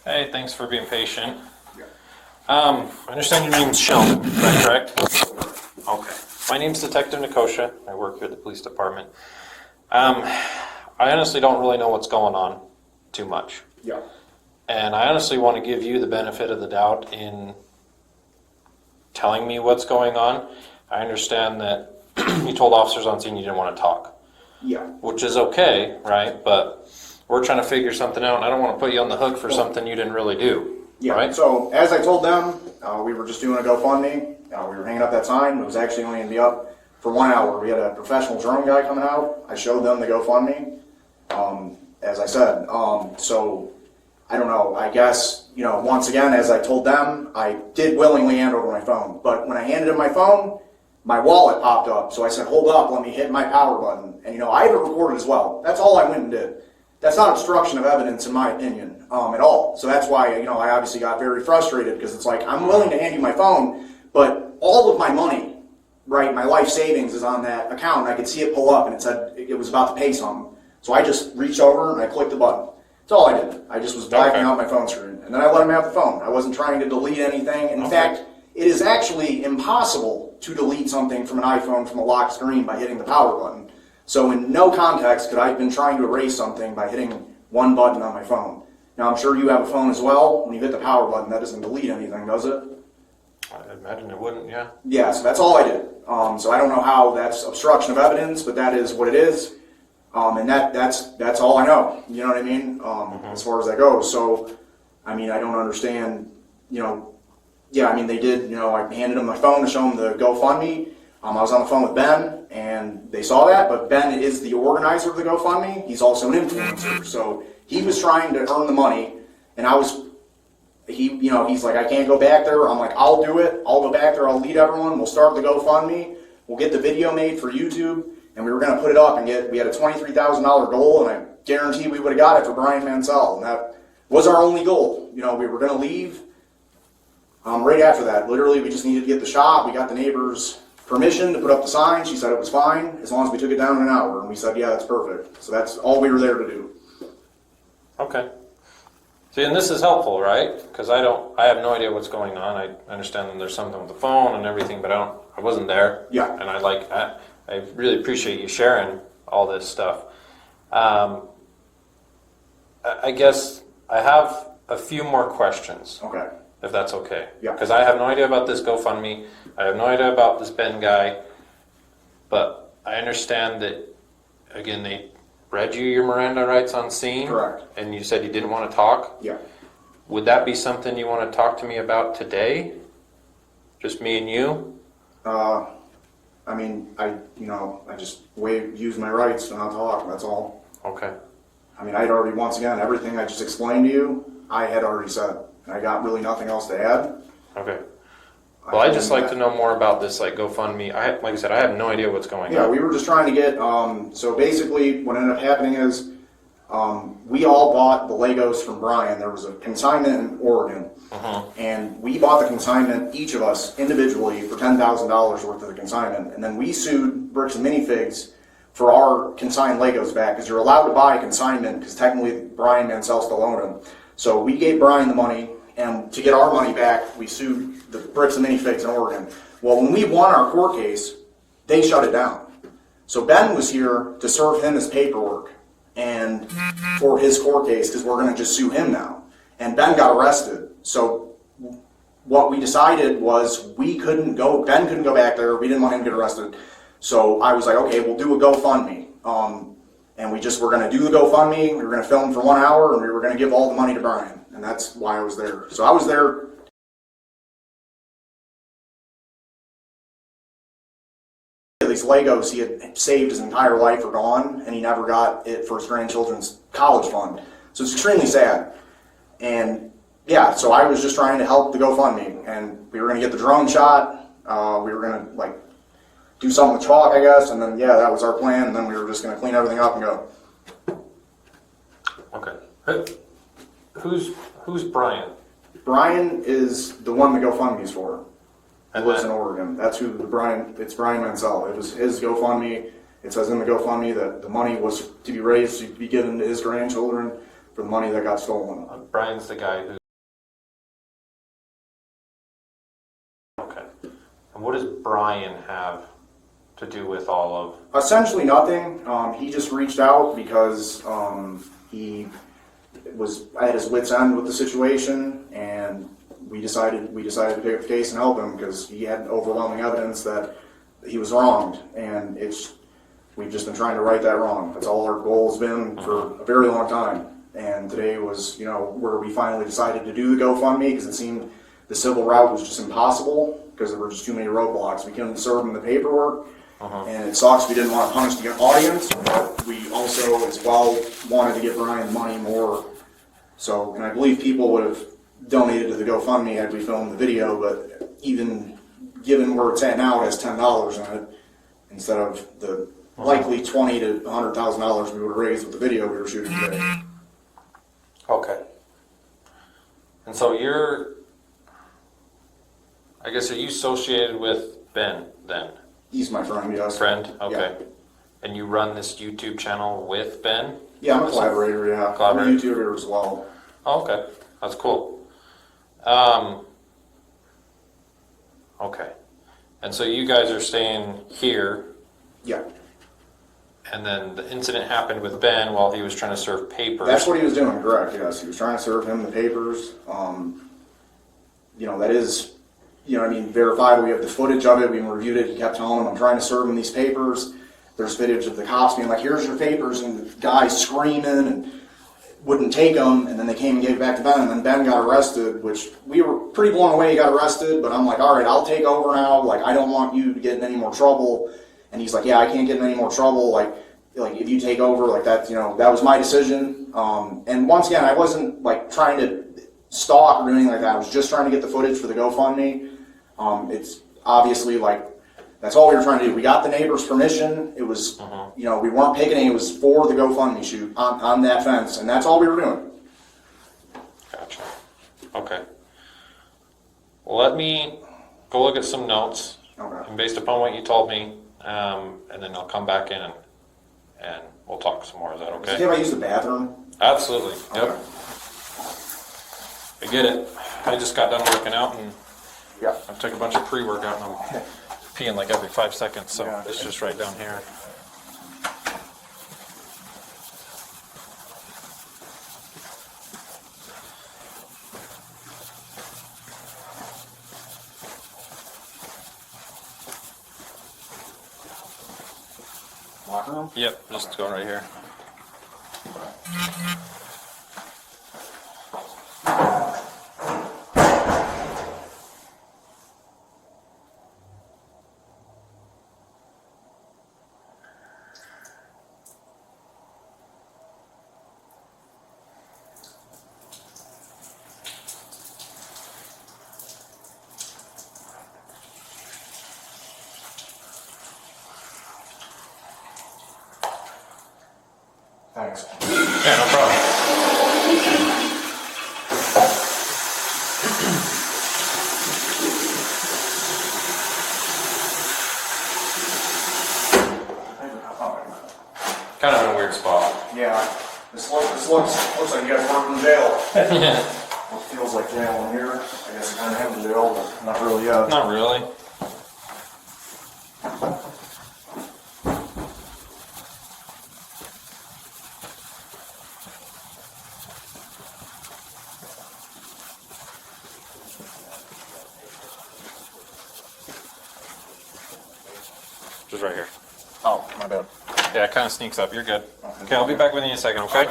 Hey, thanks for being patient. I understand your name's Sheldon, is that correct? Okay. My name's Detective Nikosha. I work here at the police department. I honestly don't really know what's going on too much. Yeah. And I honestly want to give you the benefit of the doubt in telling me what's going on. I understand that you told officers on scene you didn't want to talk. Yeah. Which is okay, right? But we're trying to figure something out, and I don't want to put you on the hook for something you didn't really do. Yeah. Right? So as I told them, we were just doing a GoFundMe. We were hanging up that sign. It was actually only going to be up for 1 hour. We had a professional drone guy coming out. I showed them the GoFundMe. As I said, so I don't know. I guess, once again, as I told them, I did willingly hand over my phone. But when I handed him my phone, my wallet popped up. So I said, hold up, let me hit my power button. And, I have it recorded as well. That's all I went and did. That's not obstruction of evidence, in my opinion, at all. So that's why, I obviously got very frustrated, because it's like, I'm willing to hand you my phone, but all of my money, right, my life savings is on that account. I could see it pull up, and it said it was about to pay something. So I just reached over and I clicked the button. That's all I did. I just was blacking out my phone screen. And then I let him have the phone. I wasn't trying to delete anything. In fact, it is actually impossible to delete something from an iPhone from a locked screen by hitting the power button. So in no context could I have been trying to erase something by hitting one button on my phone. Now I'm sure you have a phone as well. When you hit the power button, that doesn't delete anything, does it? I imagine it wouldn't, yeah. Yeah, so that's all I did. So I don't know how that's obstruction of evidence, but that is what it is. And that's all I know. You know what I mean? As far as that goes. So, I don't understand, they did, I handed them my phone to show them the GoFundMe. I was on the phone with Ben, and they saw that, but Ben is the organizer of the GoFundMe. He's also an influencer. So he was trying to earn the money, and he's like, I can't go back there. I'm like, I'll do it. I'll go back there. I'll lead everyone. We'll start the GoFundMe. We'll get the video made for YouTube. And we were going to put it up and we had a $23,000 goal, and I guarantee we would have got it for Brian Mansell. And that was our only goal. We were going to leave right after that. Literally, we just needed to get the shot. We got the neighbor's permission to put up the sign. She said it was fine as long as we took it down in an hour. And we said, yeah, that's perfect. So that's all we were there to do. Okay. See, and this is helpful, right? Because I have no idea what's going on. I understand that there's something with the phone and everything, but I wasn't there. Yeah. And I really appreciate you sharing all this stuff. I guess I have a few more questions. Okay. If that's okay. Yeah. Because I have no idea about this GoFundMe. I have no idea about this Ben guy. But I understand that, again, they read you your Miranda rights on scene. Correct. And you said you didn't want to talk. Yeah. Would that be something you want to talk to me about today? Just me and you? I just use my rights and I'll talk, that's all. Okay. I'd already, once again, everything I just explained to you, I had already said. I got really nothing else to add. Okay. Well, I'd just like to know more about this, GoFundMe. Like I said, I have no idea what's going on. Yeah, we were just trying to get, so basically what ended up happening is, we all bought the Legos from Brian. There was a consignment in Oregon. And we bought the consignment, each of us, individually, for $10,000 worth of the consignment. And then we sued Bricks and Minifigs for our consigned Legos back, because you're allowed to buy a consignment, because technically Brian Mansell still owned them. So we gave Brian the money, and to get our money back, we sued the Bricks and Minifigs in Oregon. Well, when we won our court case, they shut it down. So Ben was here to serve him his paperwork and for his court case, because we're going to just sue him now. And Ben got arrested. So what we decided was Ben couldn't go back there. We didn't want him to get arrested. So I was like, okay, we'll do a GoFundMe. And we just were going to do the GoFundMe. We were going to film for 1 hour, and we were going to give all the money to Brian. And that's why I was there. So I was there. These Legos he had saved his entire life are gone, and he never got it for his grandchildren's college fund. So it's extremely sad. And yeah, so I was just trying to help the GoFundMe, and we were going to get the drone shot. We were going to do something with chalk, I guess, and then yeah, that was our plan. And then we were just going to clean everything up and go. Okay. Who's Brian? Brian is the one the GoFundMe's for. He And lives in Oregon. That's who it's Brian Mansell. It was his GoFundMe. It says in the GoFundMe that the money was to be raised to be given to his grandchildren for the money that got stolen. Brian's the guy who. Okay. And what does Brian have to do with all of? Essentially nothing. He just reached out because he was at his wit's end with the situation, and we decided to pick up the case and help him because he had overwhelming evidence that he was wronged, and we've just been trying to right that wrong. That's all our goal has been for a very long time. And today was, where we finally decided to do the GoFundMe because it seemed the civil route was just impossible because there were just too many roadblocks. We couldn't serve him the paperwork, and it sucks. We didn't want to punish the audience, but we also, as well, wanted to give Brian money more. So, and I believe people would have donated to the GoFundMe had we filmed the video, but even given where it's at now, it has $10 in it instead of the likely $20,000 to $100,000 we would have raised with the video we were shooting today. Okay. And so I guess, are you associated with Ben then? He's my friend, yes. Friend? Okay. Yeah. And you run this YouTube channel with Ben? Yeah, I'm a collaborator, yeah. Collaborator. I'm a YouTuber as well. Oh, okay. That's cool. Okay. And so you guys are staying here, Yeah. and then the incident happened with Ben while he was trying to serve papers. That's what he was doing, correct, yes. He was trying to serve him the papers. That is, verifiable. We have the footage of it. We reviewed it. He kept telling him, I'm trying to serve him these papers. There's footage of the cops being like, here's your papers, and the guy screaming and wouldn't take them, and then they came and gave it back to Ben, and then Ben got arrested, which we were pretty blown away he got arrested, but I'm like, all right, I'll take over now. Like, I don't want you to get in any more trouble. And he's like, yeah, I can't get in any more trouble. Like if you take over, like that, that was my decision. And once again, I wasn't like trying to stalk or anything like that. I was just trying to get the footage for the GoFundMe. It's obviously like, that's all we were trying to do. We got the neighbor's permission. It was, we weren't picketing. It was for the GoFundMe shoot on that fence. And that's all we were doing. Gotcha. Okay. Well, let me go look at some notes. Okay. And based upon what you told me, and then I'll come back in and we'll talk some more. Is that Is it okay? okay if I use the bathroom? Absolutely. Yep. Okay. I get it. I just got done working out and Yeah. I took a bunch of pre-workout and I'm peeing like every 5 seconds, so Yeah. it's just right down here. Locker room? Yep, just go right here. Thanks. Yeah, no problem. Kind of in a weird spot. Yeah. This looks like you guys work in jail. Yeah. It feels like jail in here. I guess I kind of have in jail, but not really yet. Not really. Just right here. Oh, my bad. Yeah, it kind of sneaks up. You're good. Okay, I'll be back with you in a second, okay?